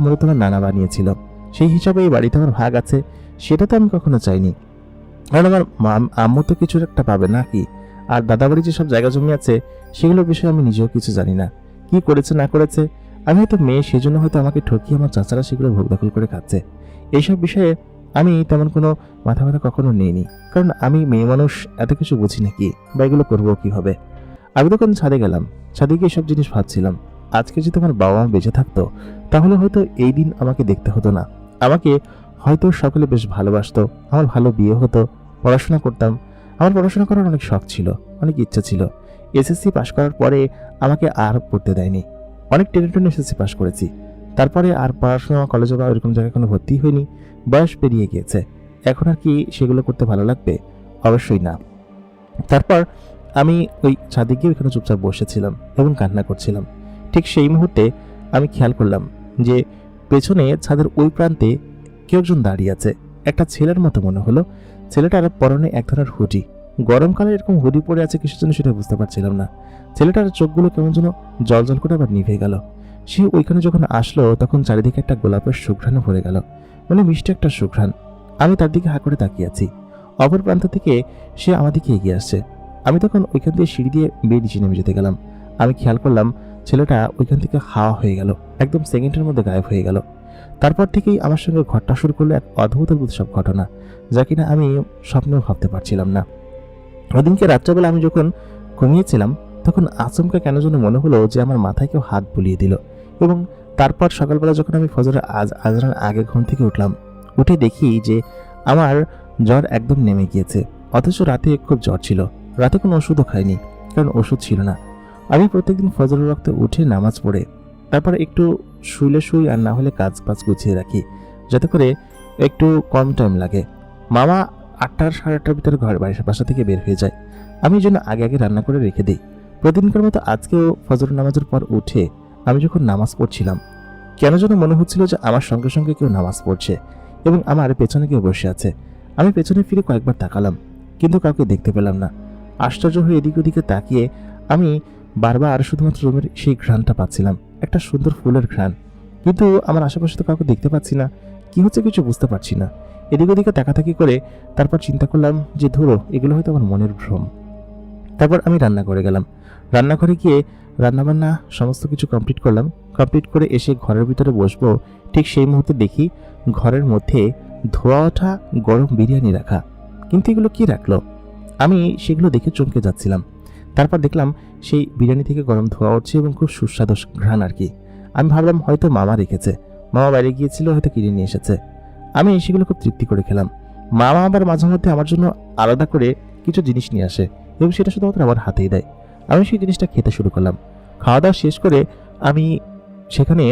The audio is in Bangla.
মূলত আমার নানা বানিয়েছিল। সেই হিসাবে এই বাড়িতে আমার ভাগ আছে, সেটা তো আমি কখনো চাইনি। কারণ আমার আম্মু তো কিছু একটা পাবে নাকি। আর দাদাবাড়ি যেসব জায়গা জমি আছে সেগুলোর বিষয়ে আমি নিজেও কিছু জানি না, কি করেছে না করেছে। আমি হয়তো মেয়ে, সেই জন্য হয়তো আমাকে ঠকিয়ে আমার চাচারা সেগুলো ভোগ দখল করে খাচ্ছে। এইসব বিষয়ে আমি তেমন কোনো মাথা ব্যথা কখনো নিইনি, কারণ আমি মেয়ে মানুষ, এত কিছু বুঝি নাকি বা এগুলো করবো কিভাবে। আমি তখন ছাদে গেলাম, ছাদে গিয়ে সব জিনিস ভাবছিলাম। আজকে যদি আমার বাবা মা বেঁচে থাকতো তাহলে হয়তো এই দিন আমাকে দেখতে হতো না। আমাকে হয়তো সকলে বেশ ভালোবাসতো, আমার ভালো বিয়ে হতো, পড়াশোনা করতাম। আমার পড়াশোনা করার অনেক শখ ছিল, অনেক ইচ্ছা ছিল। এসএসসি পাশ করার পরে আমাকে আর পড়তে দেয়নি। অনেক টেনে টেনে এসএসসি পাশ করেছি, তারপরে আর পড়াশোনা কলেজে বা এরকম জায়গায় কোনো ভর্তি হয়নি। বয়স পেরিয়ে গিয়েছে, এখন আর কি সেগুলো করতে ভালো লাগবে? অবশ্যই না। তারপর আমি ওই ছাদে গিয়ে ওইখানে চুপচাপ বসেছিলাম এবং কান্না করছিলাম। ঠিক সেই মুহূর্তে আমি খেয়াল করলাম যে পেছনে ছাদের ওই প্রান্তে কেউ একজন দাঁড়িয়ে আছে। একটা ছেলের মতো মনে হলো। ছেলেটার পরনে এক ধরনের হুডি, গরমকালে এরকম হুডি পরে আছে কিসের জন্য সেটা বুঝতে পারছিলাম না। ছেলেটার চোখগুলো কেমন যেন জল জল করে আবার নিভে গেল। সে ওইখানে যখন আসলো তখন চারিদিকে একটা গোলাপের সুঘ্রাণে ভরে গেল, মানে মিষ্টি একটা সুঘ্রাণ। আমি তার দিকে হা করে তাকিয়ে আছি। অপর প্রান্ত থেকে সে আমার দিকে এগিয়ে আসছে। আমি তখন ওইখান দিয়ে সিঁড়ি দিয়ে বেয়ে নিচে নেমে যেতে গেলাম। আমি খেয়াল করলাম ছেলেটা ওইখান থেকে হাওয়া হয়ে গেল, একদম সেকেন্ডের মধ্যে গায়েব হয়ে গেল। তারপর থেকেই আমার সঙ্গে ঘটনা শুরু করলো এক অদ্ভুত অদ্ভুত সব ঘটনা, যা কিনা আমি স্বপ্নেও ভাবতে পারছিলাম না। ওদিনকে রাত্রেবেলা আমি যখন ঘুমিয়েছিলাম তখন আচমকা কেন যেন মনে হলো যে আমার মাথায় কেউ হাত বুলিয়ে দিল। এবং তারপর সকালবেলা যখন আমি ফজরের আজানের আগে ঘুম থেকে উঠলাম, উঠে দেখি যে আমার জ্বর একদম নেমে গিয়েছে। অথচ রাতে খুব জ্বর ছিল, রাতে কোনো ওষুধও খাইনি, কারণ ওষুধ ছিল না। আমি প্রত্যেকদিন ফজরের রক্তে উঠে নামাজ পড়ে তারপর একটু শুইলে শুই, আর না হলে কাজ বাজ গুছিয়ে রাখি, যাতে করে একটু কম টাইম লাগে। মামা 8টা 8:30টার ভিতরে বাসা থেকে বের হয়ে যায়। আমি এই জন্য আগে আগে রান্না করে রেখে দিই। প্রতিদিনকার মতো আজকেও ফজর নামাজের পর উঠে আমি যখন নামাজ পড়ছিলাম, কেন যেন মনে হচ্ছিল যে আমার সঙ্গে সঙ্গে কেউ নামাজ পড়ছে এবং আমার পেছনে কেউ বসে আছে। আমি পেছনে ফিরে কয়েকবার তাকালাম, কিন্তু কাউকে দেখতে পেলাম না। আশ্চর্য হয়ে এদিক ওদিকে তাকিয়ে আমি বারবার শুধুমাত্র রুমের সেই ঘ্রাণটা পাচ্ছিলাম, একটা সুন্দর ফুলের ঘ্রাণ। কিন্তু আমার আশেপাশে তো কাউকে দেখতে পাচ্ছি না, কি হচ্ছে কিছু বুঝতে পারছি না। এদিক ওদিকে তাকাতাকি করে তারপর চিন্তা করলাম যে ধরো এগুলো হয়তো আমার মনের ভ্রম। তারপর আমি রান্না করে গেলাম। রান্নাঘরে গিয়ে রান্নাবান্না সমস্ত কিছু কমপ্লিট করলাম। কমপ্লিট করে এসে ঘরের ভিতরে বসবো, ঠিক সেই মুহূর্তে দেখি ঘরের মধ্যে ধোয়া ওঠা গরম বিরিয়ানি রাখা। কিন্তু এগুলো কি রাখলো? আমি সেগুলো দেখে চমকে যাচ্ছিলাম। তারপর দেখলাম সেই বিরিয়ানি থেকে গরম ধোয়া উঠছে এবং খুব সুস্বাদু ঘ্রাণ আর কি। আমি ভাবলাম হয়তো মামা রেখেছে, মামা বাইরে গিয়েছিল, হয়তো কিনে নিয়ে এসেছে। আমি সেগুলো খুব তৃপ্তি করে খেলাম। মামা আবার মাঝে মধ্যে আমার জন্য আলাদা করে কিছু জিনিস নিয়ে আসে এবং সেটা শুধুমাত্র আমার হাতেই দেয়। আমি সেই জিনিসটা খেতে শুরু করলাম। খাওয়া দাওয়া শেষ করে আমি সেখানে